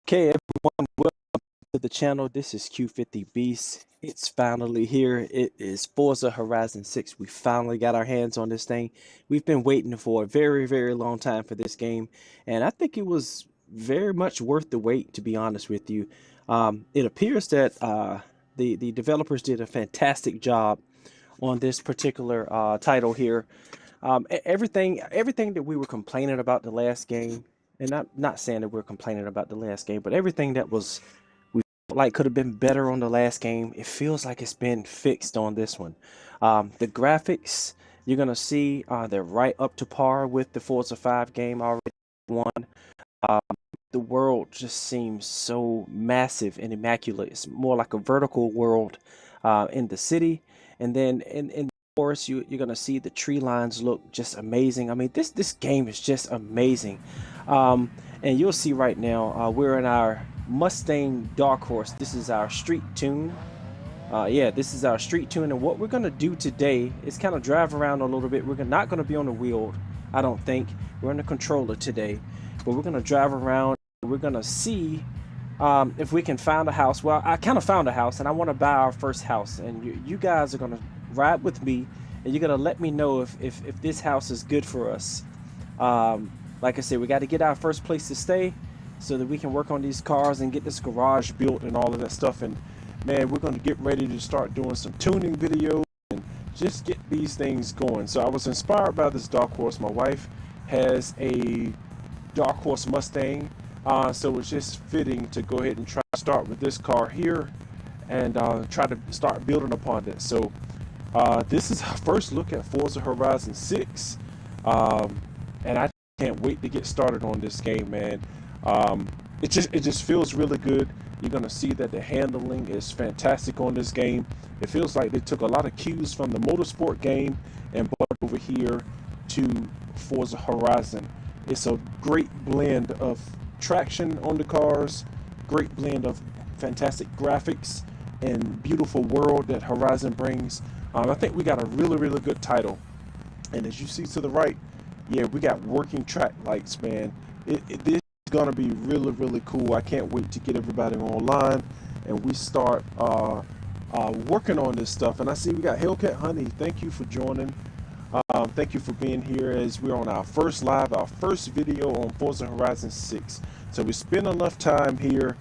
Okay, everyone, welcome to the channel. This is Q50 Beast. It's finally here. It is Forza Horizon 6. We finally got our hands on this thing. We've been waiting for a very, very long time for this game, and I think it was very much worth the wait, to be honest with you. It appears that the developers did a fantastic job on this particular title here. Everything that we were complaining about the last game, and not saying that we're complaining about the last game, but everything that was we felt like could have been better on the last game, it feels like it's been fixed on this one. The graphics you're gonna see they're right up to par with the Forza 5 game already won. Um, the world just seems so massive and immaculate. It's more like a vertical world in the city, and then in course, you're gonna see the tree lines look just amazing. I mean, this game is just amazing. And you'll see right now we're in our Mustang Dark Horse. This is our street tune. Yeah, this is our street tune, and what we're gonna do today is kind of drive around a little bit. We're not gonna be on the wheel, I don't think. We're in the controller today, but we're gonna drive around. We're gonna see if we can find a house. Well, I kind of found a house, and I want to buy our first house, and you guys are gonna ride with me, and you're gonna let me know if this house is good for us. Like I said, we got to get our first place to stay so that we can work on these cars and get this garage built and all of that stuff. And man, we're going to get ready to start doing some tuning videos and just get these things going. So I was inspired by this Dark Horse. My wife has a Dark Horse Mustang, so it's just fitting to go ahead and try to start with this car here and try to start building upon it. So this is our first look at Forza Horizon 6, and I can't wait to get started on this game, man. It just feels really good. You're gonna see that the handling is fantastic on this game. It feels like they took a lot of cues from the motorsport game and brought it over here to Forza Horizon. It's a great blend of traction on the cars, great blend of fantastic graphics and beautiful world that Horizon brings. I think we got a really good title, and as you see to the right, yeah, we got working track lights, man. This is gonna be really cool. I can't wait to get everybody online and we start working on this stuff. And I see we got Hellcat Honey. Thank you for joining. Thank you for being here as we're on our first live, our first video on Forza Horizon 6. So we spent enough time here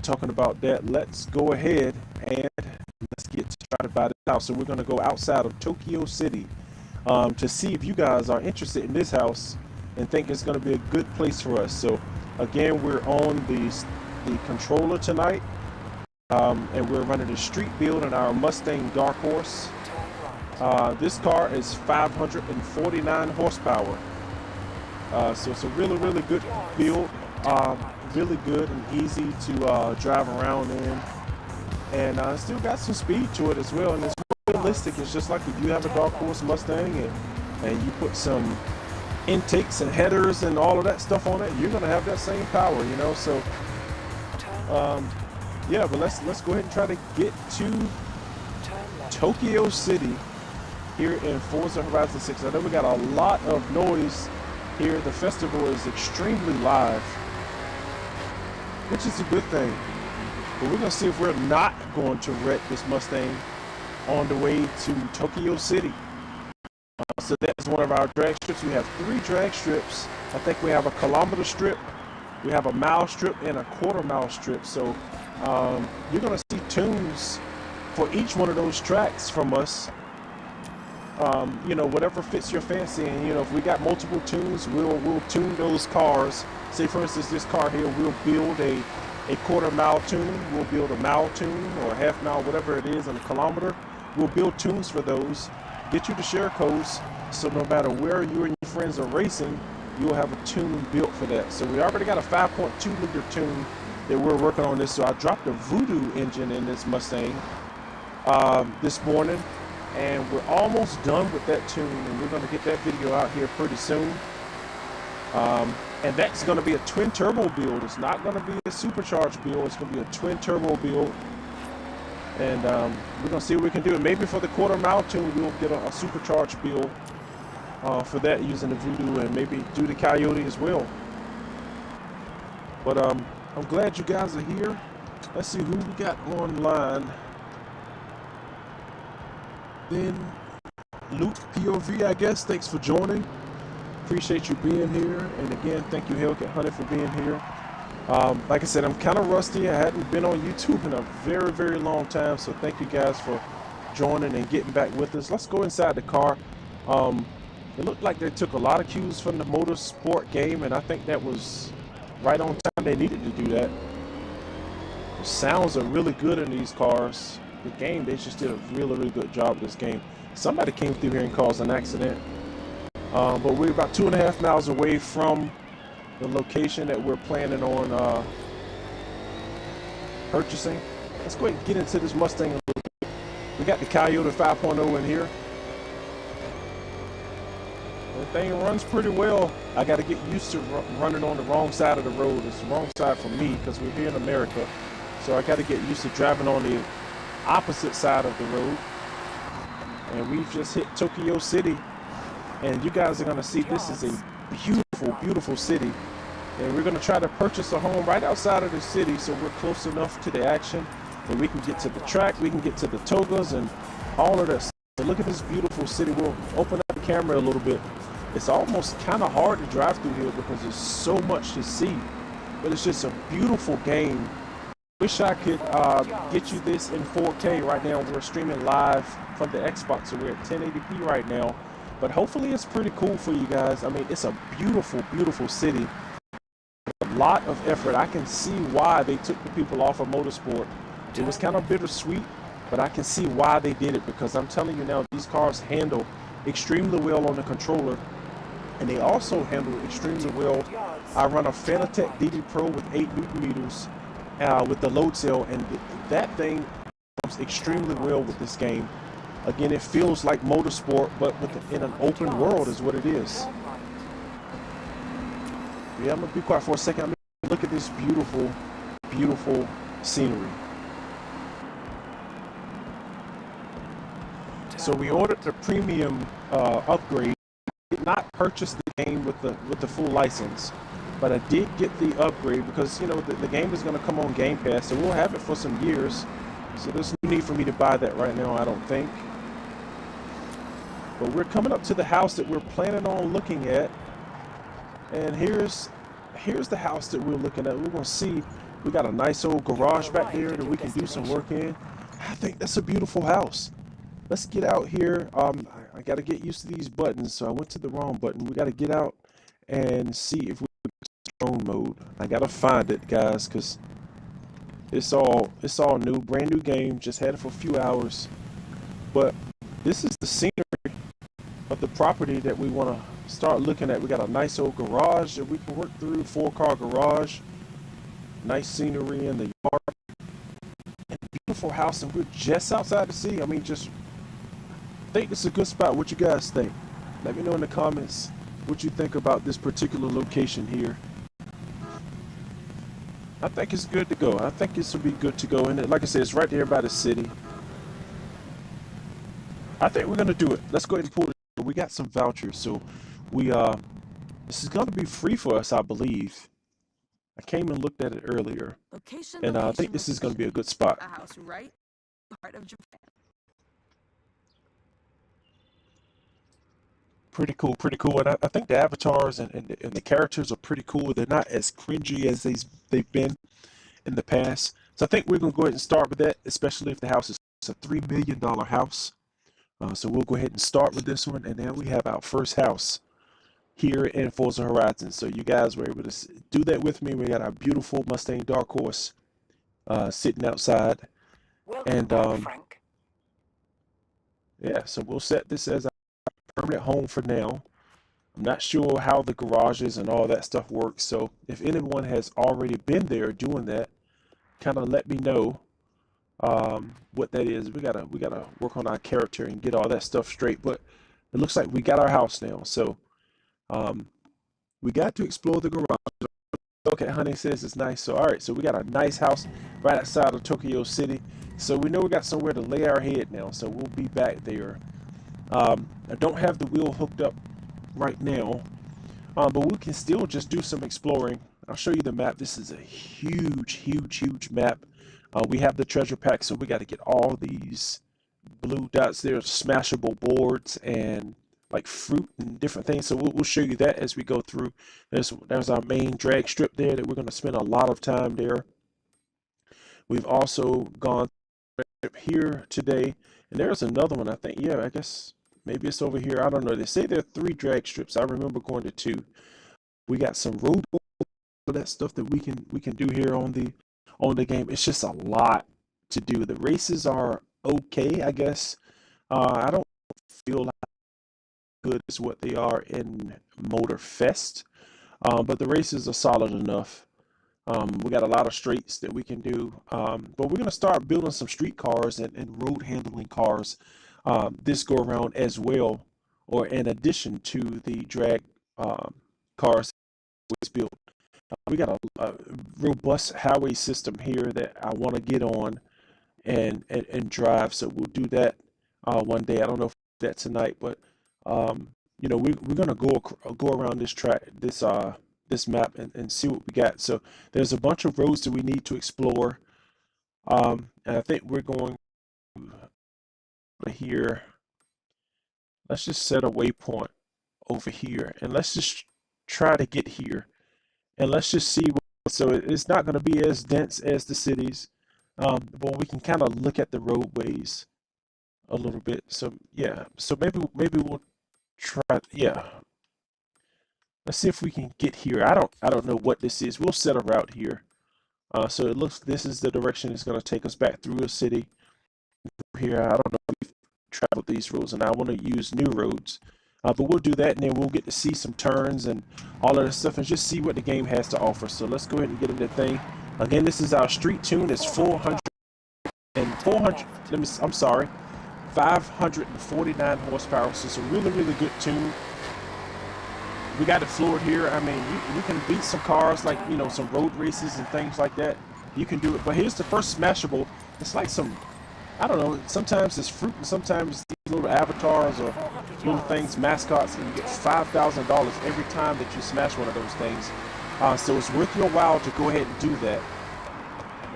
talking about that. Let's go ahead and let's get to try to buy this house. So we're going to go outside of Tokyo City to see if you guys are interested in this house and think it's going to be a good place for us. So again, we're on the controller tonight, and we're running a street build in our Mustang Dark Horse. This car is 549 horsepower, so it's a really good build, really good and easy to drive around in, and still got some speed to it as well, and it's realistic. It's just like if you have a Dark Horse Mustang and you put some intakes and headers and all of that stuff on it, you're gonna have that same power, you know. So yeah, but let's go ahead and try to get to Tokyo City here in Forza Horizon 6. I know we got a lot of noise here. The festival is extremely live, which is a good thing. But we're gonna see if we're not going to wreck this Mustang on the way to Tokyo City. So that's one of our drag strips. We have 3 drag strips. I think we have a kilometer strip, we have a mile strip, and a quarter-mile strip. So you're gonna see tunes for each one of those tracks from us. You know, whatever fits your fancy, and you know, if we got multiple tunes, we'll tune those cars. Say for instance, this car here, we'll build a quarter-mile tune, we'll build a mile tune, or a half-mile, whatever it is, and a kilometer. We'll build tunes for those, get you the share codes, so no matter where you and your friends are racing, you'll have a tune built for that. So we already got a 5.2 liter tune that we're working on this. So I dropped a Voodoo engine in this Mustang this morning, and we're almost done with that tune, and we're going to get that video out here pretty soon. And that's going to be a twin turbo build. It's not going to be a supercharged build. It's going to be a twin turbo build. And we're going to see what we can do. And maybe for the quarter-mile tune, we'll get a supercharged build for that using the Voodoo, and maybe do the Coyote as well. But I'm glad you guys are here. Let's see who we got online. Then Luke POV, I guess. Thanks for joining. Appreciate you being here. And again, thank you, Hellcat Hunter, for being here. Like I said, I'm kind of rusty. I hadn't been on YouTube in a very, very long time. So thank you guys for joining and getting back with us. Let's go inside the car. It looked like they took a lot of cues from the motorsport game, and I think that was right on time. They needed to do that. The sounds are really good in these cars. The game, they just did a really, really good job with this game. Somebody came through here and caused an accident. But we're about 2.5 miles away from the location that we're planning on purchasing. Let's go ahead and get into this Mustang a little bit. We got the Coyote 5.0 in here. The thing runs pretty well. I got to get used to running on the wrong side of the road. It's the wrong side for me because we're here in America. So I got to get used to driving on the opposite side of the road. And we've just hit Tokyo City. And you guys are going to see this is a beautiful, beautiful city. And we're going to try to purchase a home right outside of the city so we're close enough to the action that we can get to the track, we can get to the togas and all of this. So look at this beautiful city. We'll open up the camera a little bit. It's almost kind of hard to drive through here because there's so much to see. But it's just a beautiful game. Wish I could get you this in 4K right now. We're streaming live from the Xbox, so we're at 1080p right now. But hopefully it's pretty cool for you guys. I mean, it's a beautiful, beautiful city. A lot of effort. I can see why they took the people off of motorsport. It was kind of bittersweet, but I can see why they did it because I'm telling you now, these cars handle extremely well on the controller, and they also handle extremely well. I run a Fanatec DD Pro with 8 Newton meters with the load cell, and that thing comes extremely well with this game. Again, it feels like motorsport, but in an open world is what it is. Yeah, I'm gonna be quiet for a second. I mean, look at this beautiful, beautiful scenery. So we ordered the premium upgrade. I did not purchase the game with the full license, but I did get the upgrade because, you know, the game is going to come on Game Pass, so we'll have it for some years. So there's no need for me to buy that right now, I don't think. But we're coming up to the house that we're planning on looking at, and here's the house that we're looking at. We're going to see. We got a nice old garage back there that we can do some work in. I think that's a beautiful house. Let's get out here. I got to get used to these buttons, so I went to the wrong button. We got to get out and see if we can drone mode. I got to find it, guys, because it's all new, brand new game. Just had it for a few hours, but this is the scenery of the property that we want to start looking at. We got a nice old garage that we can work through, 4-car garage, nice scenery in the yard, and a beautiful house, and we're just outside the city. I mean, just think it's a good spot. What you guys think? Let me know in the comments what you think about this particular location here. I think it's good to go. I think this will be good to go. And like I said, it's right there by the city. I think we're gonna do it. Let's go ahead and pull it. We got some vouchers, so we this is gonna be free for us, I believe. I came and looked at it earlier, and I think this is gonna be a good spot. A house right in the heart of Japan. Pretty cool, pretty cool. And I think the avatars and the characters are pretty cool. They're not as cringy as they've been in the past. So I think we're gonna go ahead and start with that, especially if the house is a $3 million house. So we'll go ahead and start with this one, and then we have our first house here in Forza Horizon. So you guys were able to do that with me. We got our beautiful Mustang Dark Horse sitting outside, and yeah, so we'll set this as our permanent home for now. I'm not sure how the garages and all that stuff works, so if anyone has already been there doing that, kind of let me know what that is. We gotta work on our character and get all that stuff straight, but it looks like we got our house now, so we got to explore the garage. Okay, honey says it's nice. So all right, so we got a nice house right outside of Tokyo City, so we know we got somewhere to lay our head now, so we'll be back there. I don't have the wheel hooked up right now, but we can still just do some exploring I'll show you the map. This is a huge map. We have the treasure pack, so we got to get all these blue dots there, smashable boards and like fruit and different things. So we'll show you that as we go through. There's our main drag strip there that we're going to spend a lot of time there. We've also gone here today, and there's another one, I think. Yeah, I guess maybe it's over here. I don't know. They say there are 3 drag strips. I remember going to 2. We got some road that stuff that we can do here on the game. It's just a lot to do. The races are okay, I guess. I don't feel like good as what they are in Motor Fest, but the races are solid enough. We got a lot of straights that we can do, but we're gonna start building some street cars and road handling cars this go around as well, or in addition to the drag cars we built. We got a robust highway system here that I want to get on and drive. So we'll do that one day. I don't know if that tonight, but you know, we're gonna go around this track, this map, and see what we got. So there's a bunch of roads that we need to explore, and I think we're going here. Let's just set a waypoint over here, and let's just try to get here. And let's just see. So it's not going to be as dense as the cities, but we can kind of look at the roadways a little bit. So yeah, so maybe we'll try. Yeah, let's see if we can get here. I don't know what this is. We'll set a route here. So it looks this is the direction it's going to take us back through a city. Here, I don't know if we've traveled these roads, and I want to use new roads. But we'll do that, and then we'll get to see some turns and all of this stuff, and just see what the game has to offer. So let's go ahead and get into the thing. Again, this is our street tune. It's 400. I'm sorry, 549 horsepower. So it's a really good tune. We got it floored here. I mean, we can beat some cars like, you know, some road races and things like that. You can do it. But here's the first smashable. It's like some, I don't know, sometimes it's fruit and sometimes these little avatars or little things, mascots, and you get $5,000 every time that you smash one of those things. So it's worth your while to go ahead and do that.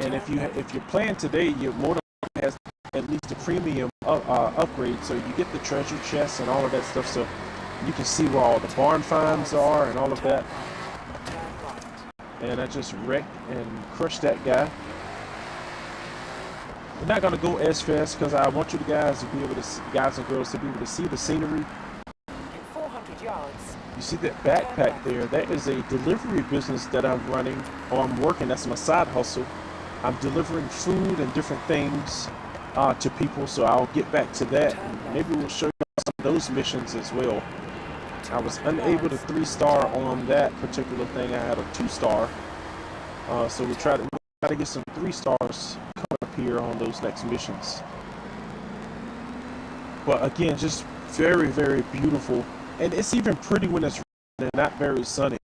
And if you're playing today, your motor has at least a premium upgrade, so you get the treasure chests and all of that stuff, so you can see where all the barn finds are and all of that. And I just wrecked and crushed that guy. We're not gonna go as fast because I want you guys to be able to, guys and girls, to be able to see the scenery. 400 yards. You see that backpack there? That is a delivery business that I'm running, or I'm working. That's my side hustle. I'm delivering food and different things to people, so I'll get back to that. And maybe we'll show you some of those missions as well. I was unable to 3-star on that particular thing. I had a 2-star. So we try to get some 3 stars coming up here on those next missions. But again, just very beautiful, and it's even pretty when it's not very sunny.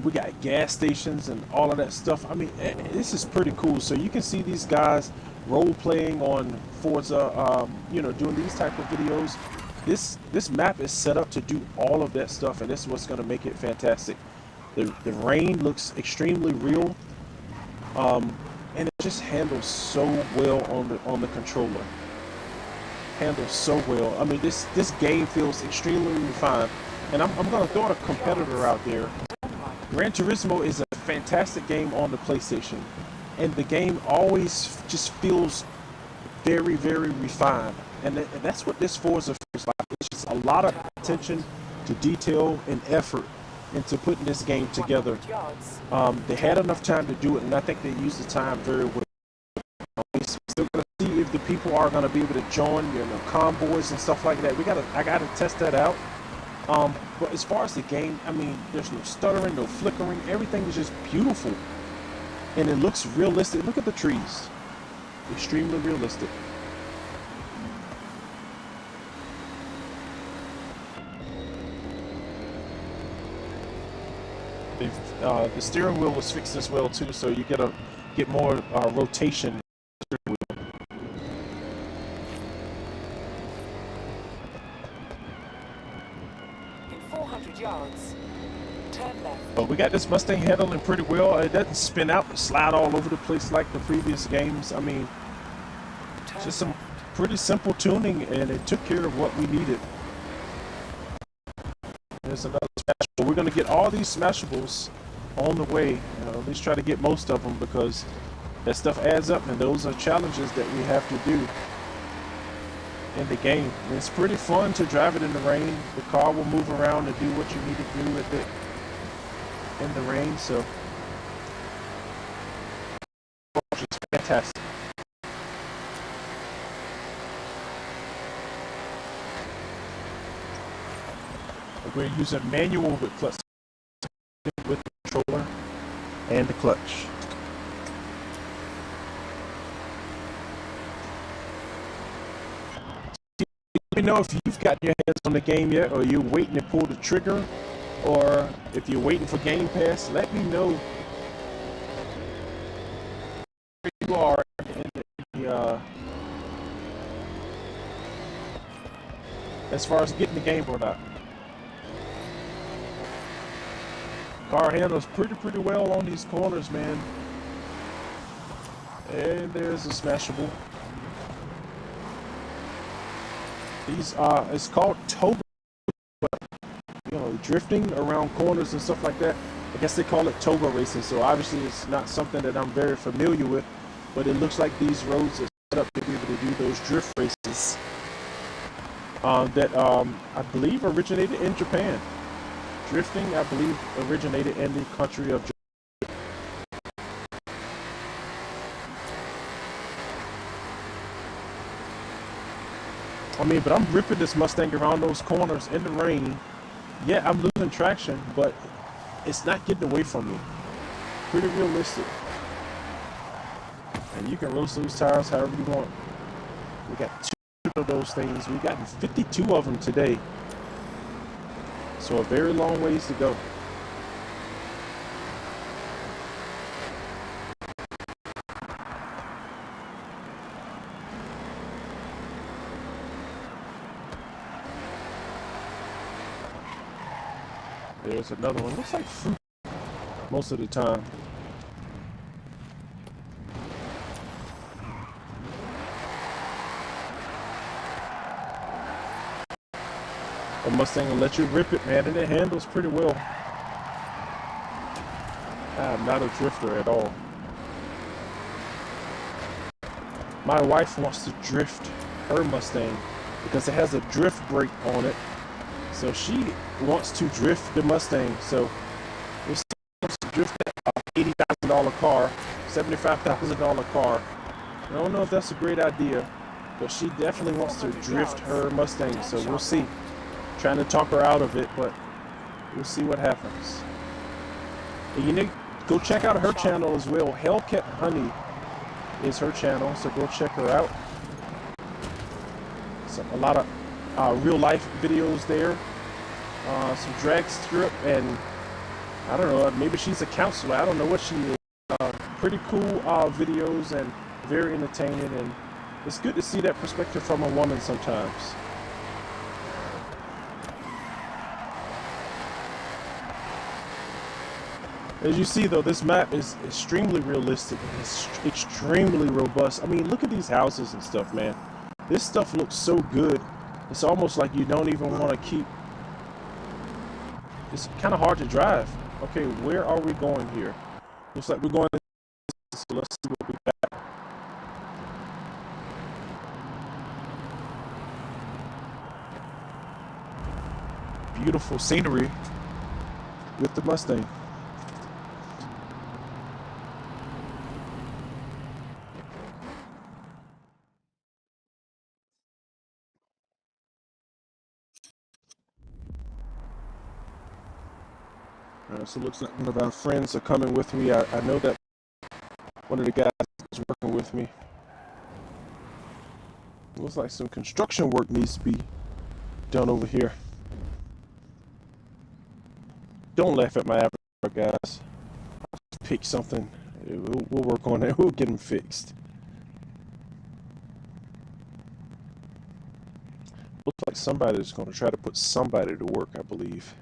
We got gas stations and all of that stuff. I mean, this is pretty cool. So you can see these guys role playing on Forza, you know, doing these type of videos. This map is set up to do all of that stuff, and this is what's going to make it fantastic. The rain looks extremely real, and it just handles so well on the controller. Handles so well. I mean, this game feels extremely refined, and I'm going to throw a competitor out there. Gran Turismo is a fantastic game on the PlayStation, and the game always just feels very refined, and that's what this Forza feels like. It's just a lot of attention to detail and effort into putting this game together. They had enough time to do it, and I think they used the time very well. We're still going to see if the people are going to be able to join, you know, convoys and stuff like that. I gotta test that out. But as far as the game, I mean, there's no stuttering, no flickering. Everything is just beautiful, and it looks realistic. Look at the trees, extremely realistic. The steering wheel was fixed as well too, so you get more rotation. In 400 yards. Turn left. But we got this Mustang handling pretty well. It doesn't spin out and slide all over the place like the previous games. I mean, Turn just some left. pretty simple tuning, and it took care of what we needed. There's another smashable. We're going to get all these smashables on the way. At least try to get most of them, because that stuff adds up, and those are challenges that we have to do in the game. And it's pretty fun to drive it in the rain. The car will move around and do what you need to do with it in the rain, so it's fantastic. We're using manual with clutch, with the controller and the clutch. Let me know if you've got your hands on the game yet, or you're waiting to pull the trigger, or if you're waiting for Game Pass. Let me know where you are in the, as far as getting the game or not. Car handles pretty well on these corners, man. And there's a smashable. These it's called tow, drifting around corners and stuff like that. I guess they call it toga racing. So obviously it's not something that I'm very familiar with, but it looks like these roads are set up to be able to do those drift races that I believe originated in Japan. Drifting, I believe, originated in the country of Japan. I mean, but I'm ripping this Mustang around those corners in the rain. Yeah, I'm losing traction, but it's not getting away from me. Pretty realistic. And you can roast those tires however you want. We got 2 of those things. We got 52 of them today. So a very long ways to go. There's another one. Looks like fruit most of the time. The Mustang will let you rip it, man, and it handles pretty well. I'm not a drifter at all. My wife wants to drift her Mustang because it has a drift brake on it. So she wants to drift the Mustang. So if she wants to drift that $80,000 car, $75,000 car, I don't know if that's a great idea, but she definitely wants to drift her Mustang. So we'll see. Trying to talk her out of it, but we'll see what happens. And you need to go check out her channel as well. Hellcat Honey is her channel, so go check her out. So a lot of real life videos there, some drag strip, and I don't know, maybe she's a counselor. I don't know what she is. Pretty cool videos and very entertaining, and it's good to see that perspective from a woman sometimes. As you see, though, this map is extremely realistic. It's extremely robust. I mean, look at these houses and stuff, man. This stuff looks so good. It's almost like you don't even want to keep... It's kind of hard to drive. Okay, where are we going here? Looks like we're going... So let's see what we got. Beautiful scenery with the Mustang. So it looks like one of our friends are coming with me. I know that one of the guys is working with me. Looks like some construction work needs to be done over here. Don't laugh at my avatar, guys. I'll just pick something. We'll work on it. We'll get them fixed. Looks like somebody's going to try to put somebody to work, I believe.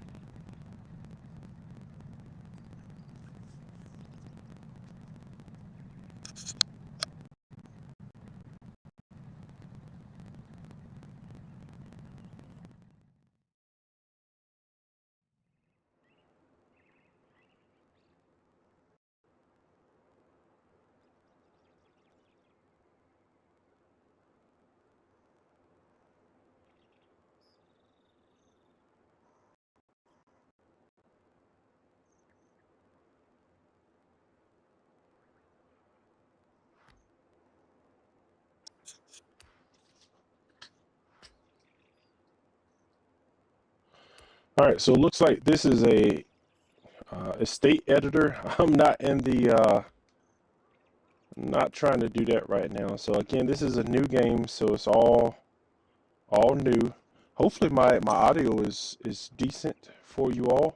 All right, so it looks like this is a estate editor. I'm not in the not trying to do that right now. So again, this is a new game, so it's all new. Hopefully my audio is decent for you all.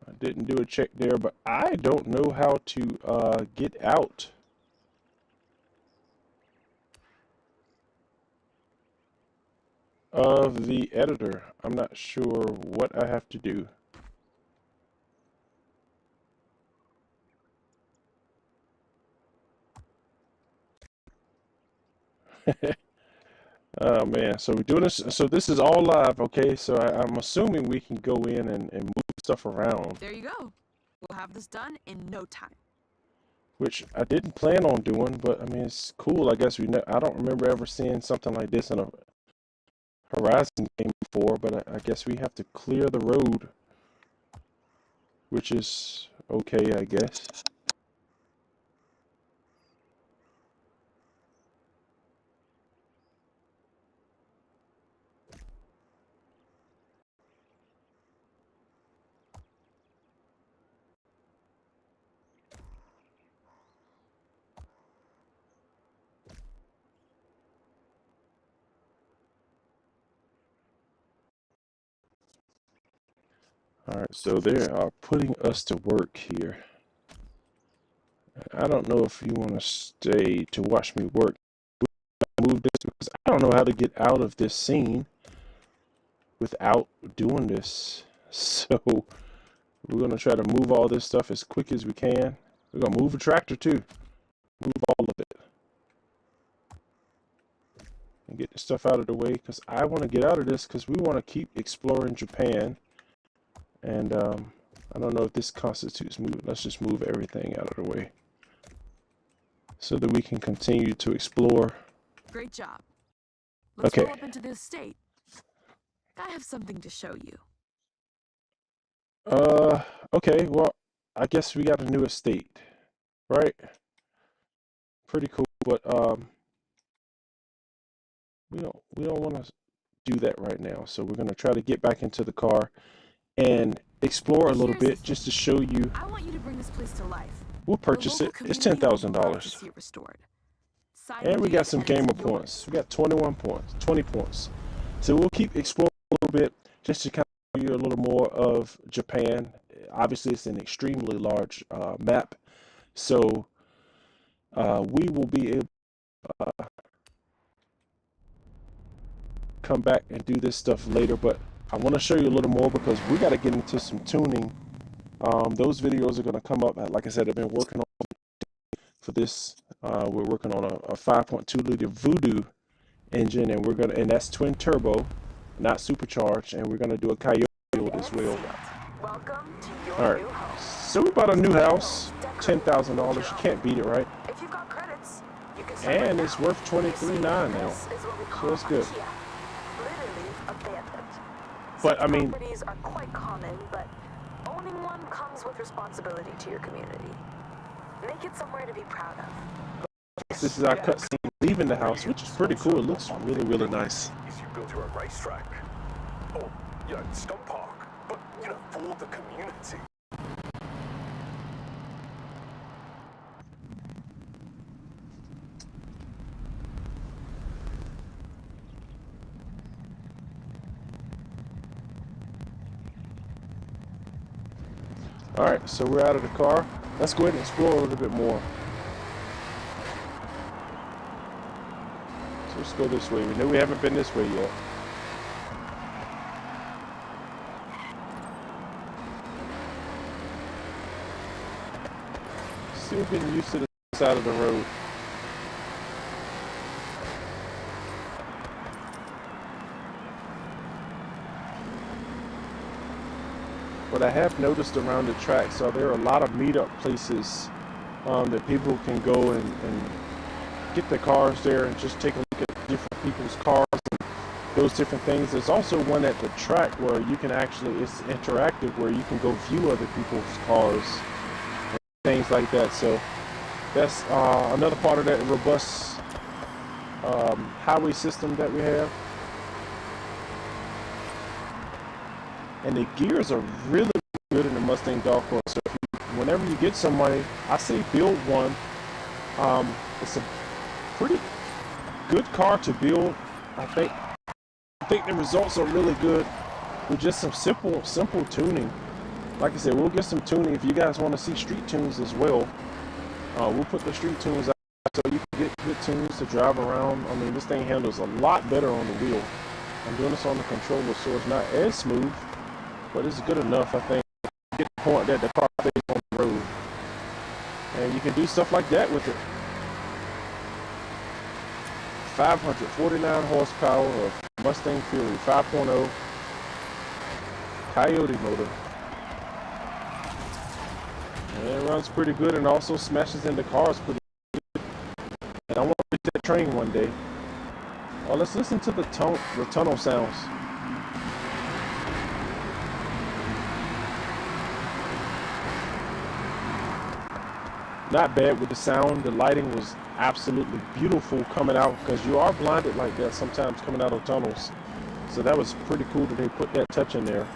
I didn't do a check there, but I don't know how to get out of the editor. I'm not sure what I have to do. Oh man, so we're doing this. So this is all live, okay? So I'm assuming we can go in and move stuff around, There you go. We'll have this done in no time. which I didn't plan on doing, but I mean it's cool. I guess I don't remember ever seeing something like this in a Horizon game before, but I guess we have to clear the road, which is okay, I guess. All right, so they are putting us to work here. I don't know if you want to stay to watch me work. Move this because I don't know how to get out of this scene without doing this. So we're going to try to move all this stuff as quick as we can. We're going to move a tractor too. Move all of it. And get the stuff out of the way because I want to get out of this because we want to keep exploring Japan. And I don't know if this constitutes moving. Let's just move everything out of the way so that we can continue to explore. Great job. Let's Okay. roll up into the estate. I have something to show you. Okay, well, I guess we got a new estate, right? Pretty cool, but we don't want to do that right now. So we're gonna try to get back into the car and explore a little bit just to show you. I want you to bring this place to life. We'll purchase it. It's $10,000. And we got some gamer points. We got 21 points, 20 points. So we'll keep exploring a little bit just to kind of show you a little more of Japan. Obviously, it's an extremely large map. So we will be able to come back and do this stuff later. But I want to show you a little more because we got to get into some tuning. Those videos are going to come up. Like I said, I've been working on for this. We're working on a 5.2 liter Voodoo engine, and that's twin turbo, not supercharged, and we're gonna do a Coyote build as well. Welcome to your All new right, house. so we bought a new house, $10,000. You can't beat it, right? If you've got credits, you can And it's worth $23,900 now. This is what we So call that's good. IKEA, literally abandoned. But I Such mean, properties are quite common, but owning one comes with responsibility to your community. Make it somewhere to be proud of. this is our cutscene leaving the house, which is pretty cool. It looks really, really nice. Is you built her a racetrack. Or, you know, stunt park. But, you know, for the community. All right, so we're out of the car. Let's go ahead and explore a little bit more. So let's go this way. We know we haven't been this way yet. Still getting used to the side of the road. What I have noticed around the track, so there are a lot of meetup places that people can go and get their cars there and just take a look at different people's cars and those different things. There's also one at the track where you can actually, it's interactive, where you can go view other people's cars and things like that. So that's another part of that robust highway system that we have. and the gears are really good in the Mustang Golf Course. So whenever you get some money, I say build one. It's a pretty good car to build. I think the results are really good with just some simple tuning. Like I said, we'll get some tuning if you guys want to see street tunes as well. We'll put the street tunes out so you can get good tunes to drive around. I mean, this thing handles a lot better on the wheel. I'm doing this on the controller, so it's not as smooth, but it's good enough, I think, to get the point that the car stays on the road. And you can do stuff like that with it. 549 horsepower of Mustang Fury 5.0 Coyote motor. And it runs pretty good and also smashes into cars pretty good. And I want to reach that train one day. Oh, let's listen to the tunnel sounds. Not bad with the sound. The lighting was absolutely beautiful coming out, because you are blinded like that sometimes coming out of tunnels. So that was pretty cool that they put that touch in there.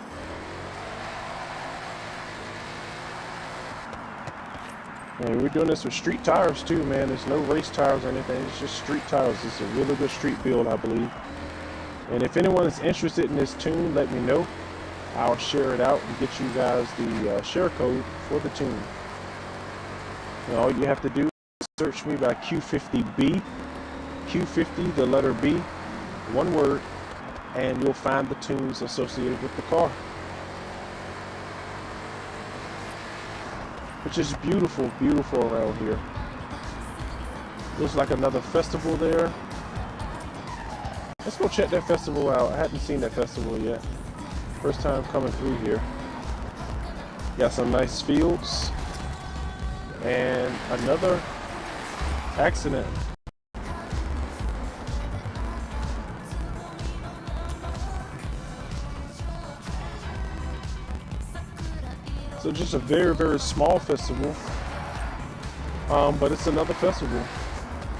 And we're doing this with street tires too, man. There's no race tires or anything. It's just street tires. It's a really good street build, I believe. And if anyone is interested in this tune, let me know. I'll share it out and get you guys the share code for the tune. And all you have to do is search me by Q50B. Q50, the letter B, one word, and you'll find the tunes associated with the car. Which is beautiful, beautiful around here. Looks like another festival there. Let's go check that festival out. I hadn't seen that festival yet. First time coming through here. Got some nice fields. And another accident. So just a very, very small festival, but it's another festival,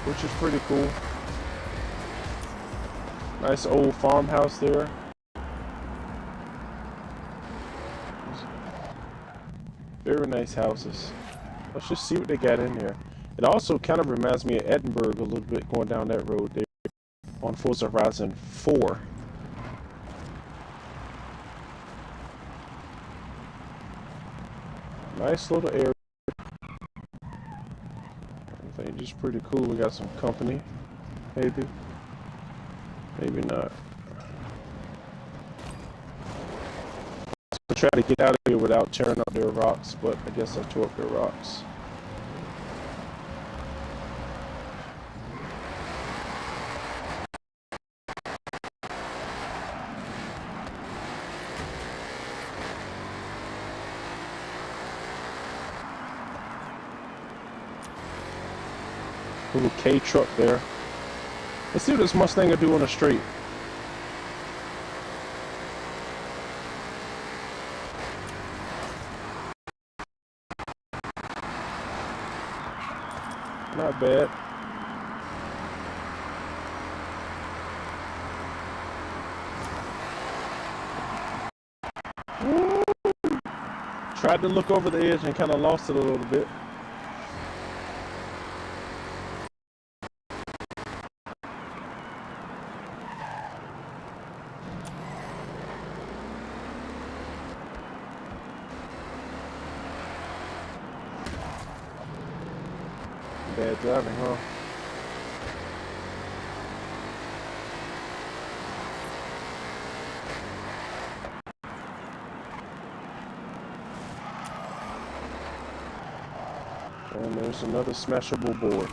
which is pretty cool. Nice old farmhouse there. Very nice houses. Let's just see what they got in there. It also kind of reminds me of Edinburgh a little bit, going down that road there on Forza Horizon 4. Nice little area. I think just pretty cool. We got some company. Maybe. Maybe not. I try to get out of here without tearing up their rocks, but I guess I tore up their rocks. Little K truck there. Let's see what this Mustang will do on the straight. Not bad. Tried to look over the edge and kind of lost it a little bit. Bad driving, huh? And there's another smashable board.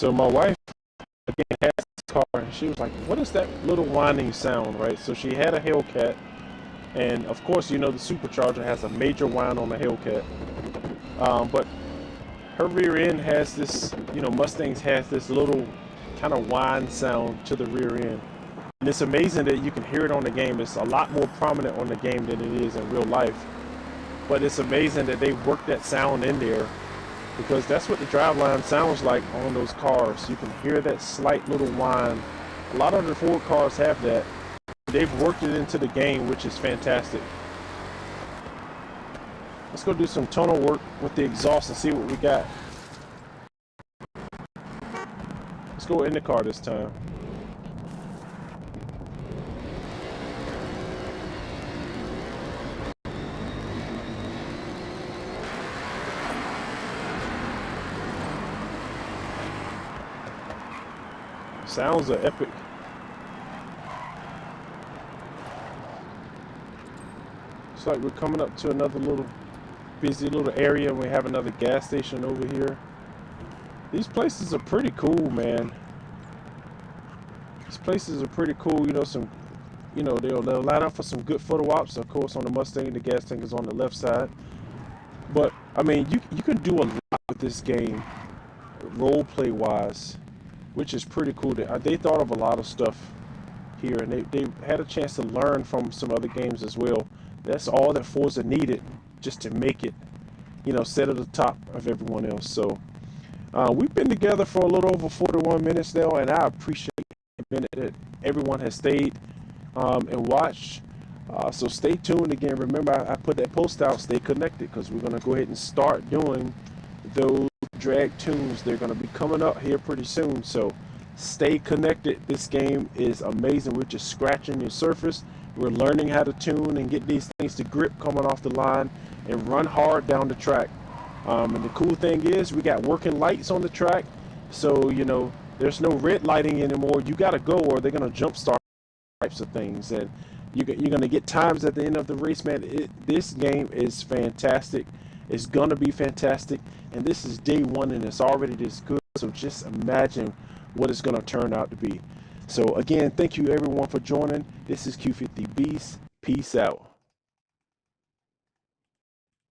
So my wife again had this car, and she was like, "What is that little whining sound?" Right. So she had a Hellcat, and of course, you know, the supercharger has a major whine on the Hellcat, but her rear end has this, you know, Mustangs has this little kind of whine sound to the rear end. And it's amazing that you can hear it on the game. It's a lot more prominent on the game than it is in real life. But it's amazing that they worked that sound in there, because that's what the driveline sounds like on those cars. You can hear that slight little whine. A lot of the Ford cars have that. They've worked it into the game, which is fantastic. Let's go do some tunnel work with the exhaust and see what we got. Let's go in the car this time. Sounds are epic. Looks like we're coming up to another little busy little area. We have another gas station over here. These places are pretty cool, man. These places are pretty cool. You know, they'll line up for some good photo ops. Of course, on the Mustang, the gas tank is on the left side. But I mean, you can do a lot with this game, role play wise, which is pretty cool. They thought of a lot of stuff here, and they had a chance to learn from some other games as well. That's all that Forza needed just to make it, you know, set at the top of everyone else. So we've been together for a little over 41 minutes now, and I appreciate the minute that everyone has stayed and watched. So stay tuned. Again, remember, I put that post out, stay connected, because we're going to go ahead and start doing those drag tunes. They're going to be coming up here pretty soon, so stay connected. This game is amazing. We're just scratching the surface. We're learning how to tune and get these things to grip coming off the line and run hard down the track. And the cool thing is we got working lights on the track, so you know there's no red lighting anymore. You got to go, or they're going to jump start types of things, and you're going to get times at the end of the race, man. This game is fantastic. It's going to be fantastic, and this is day one, and it's already this good. So just imagine what it's going to turn out to be. So again, thank you everyone for joining. This is Q50 Beast. Peace out.